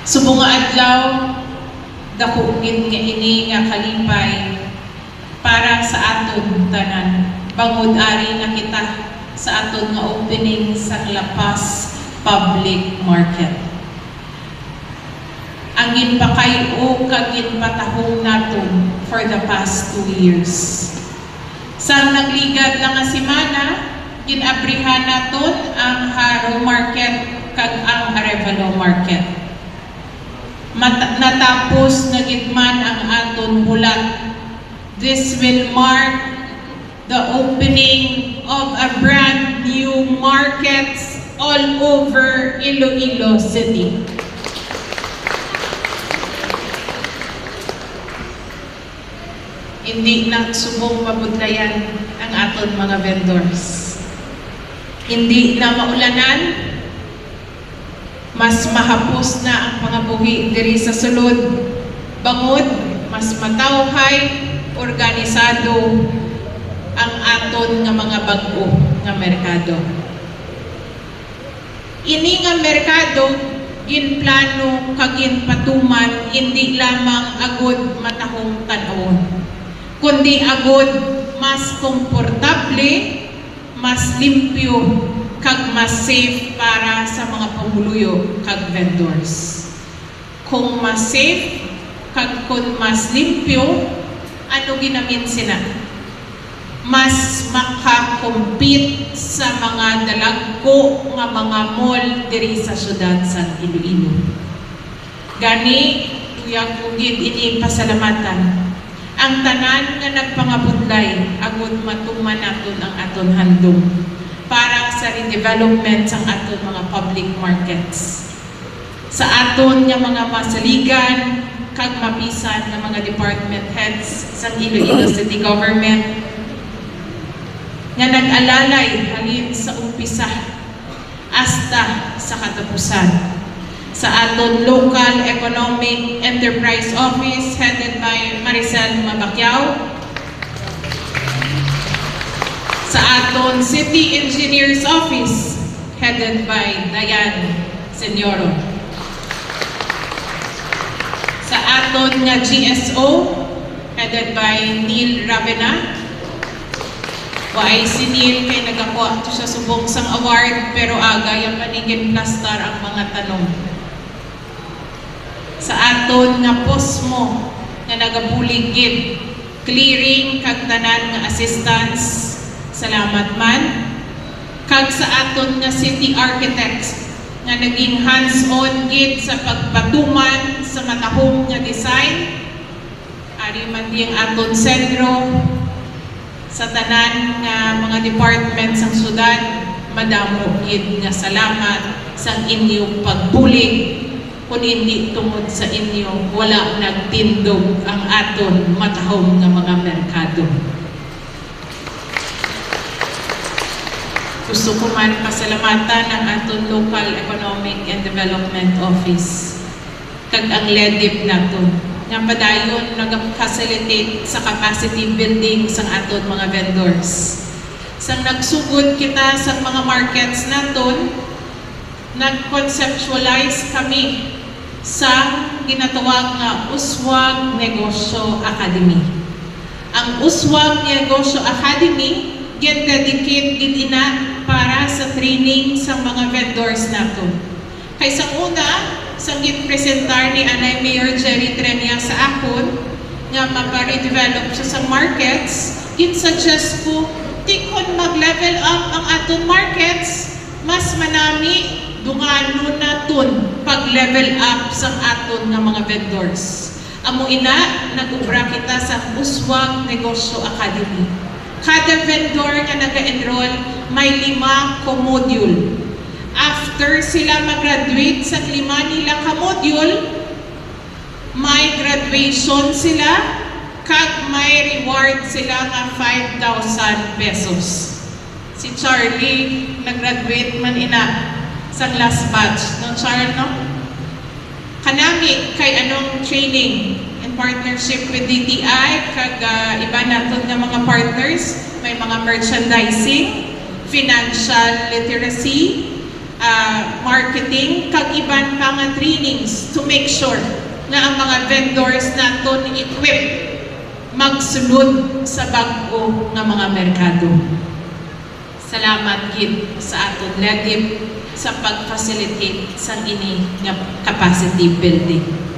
Subong nga adlaw, dako gid nga ini nga kalipay para sa aton tanan. Bangod ari na kita sa aton nga opening sa La Paz Public Market. Ang ginpakayo kag ginpatahong naton for the past 2 years. Sa nagligad lang nga semana, ginabrihan naton ang Haro Market kag ang Arevalo Market. Natapos na gitman ang aton hulat. This will mark the opening of a brand new markets all over Iloilo City. Hindi na subong mabudlayan ang aton mga vendors. Hindi na maulanan, mas mahapos na ang pangabuhi diri sa sulod. Bangod, mas matawhay, organisado ang aton nga mga bag-o nga merkado. Ini nga merkado ginplano kag ginpatuman hindi lamang agod matahong tan-awon, kundi agod mas komportable, mas limpyo, kag mas safe para sa mga pamuluyo kag vendors. Kung mas safe, kag kung mas limpyo, ano ginamin sila? Mas makakompete sa mga dalagko nga mga mall diri sa syudad sa Iloilo. Gani, tuyang ugid ini pasalamatan ang tanan nga nagpangabudlay agud matuman naton ang aton handom para sa redevelopment ng aton mga public markets. Sa aton nga mga masaligan kag mapisan ng mga department heads sa Iloilo City Government nga nag-alalay halin sa umpisa hasta sa katapusan. Sa aton Local Economic Enterprise Office headed by Maricel Mabacquiao, sa aton City Engineers Office headed by Diane Senyoro, sa aton nga GSO headed by Neil Ravena. Waay si Neil kay nagakuha to siya subong sang award pero aga yung paningin plastar ang mga tanong. Sa aton nga posmo nga nagabuligid clearing kag tanan nga assistance, salamat man. Kag sa aton nga city architects nga naging hands-on gid sa pagpatuman sa matahong nga design, ari man diyang aton sentro. Sa tanan nga mga departments ng syudad, madamo gid nga salamat sa inyong pagbulig. Kung hindi tungod sa inyo, wala nagtindog ang aton matahong nga mga merkado. Gusto ko man pasalamatan ang aton Local Economic and Development Office kag ang LEDIP naton nga padayon nag-facilitate sa capacity building sa aton mga vendors. Sang nagsugod kita sa mga markets naton, nag-conceptualize kami sa ginatawag nga Uswag Negosyo Academy. Ang Uswag Negosyo Academy gin-dedicate gid ina para sa training sa mga vendors naton. Kay sa una, sang gin-presentar ni Anay Mayor Jerry Trenia sa akon nga mapa-redevelop siya sa markets, gin-suggest ko tikon mag-level up ang aton markets, mas manami dungano naton pag-level up sa aton nga mga vendors. Amo ina, nag-ubra kita sa Uswag Negosyo Academy. Kada vendor nga nag-enroll may 5 co-module. After sila mag-graduate sa 5 nila ka-module, may graduation sila kag may reward sila nga 5,000 pesos. Si Charlie nag-graduate man ina sa last batch. No, Char, no? Kanami kay anong training in partnership with DTI kag iba naton nga mga partners, may mga merchandising, financial literacy, marketing kag iban pa nga trainings to make sure nga ang mga vendors naton equip magsunod sa bag-o nga mga merkado. Salamat gid sa aton LEDIP sa pag-facilitate sa ini nga capacity building.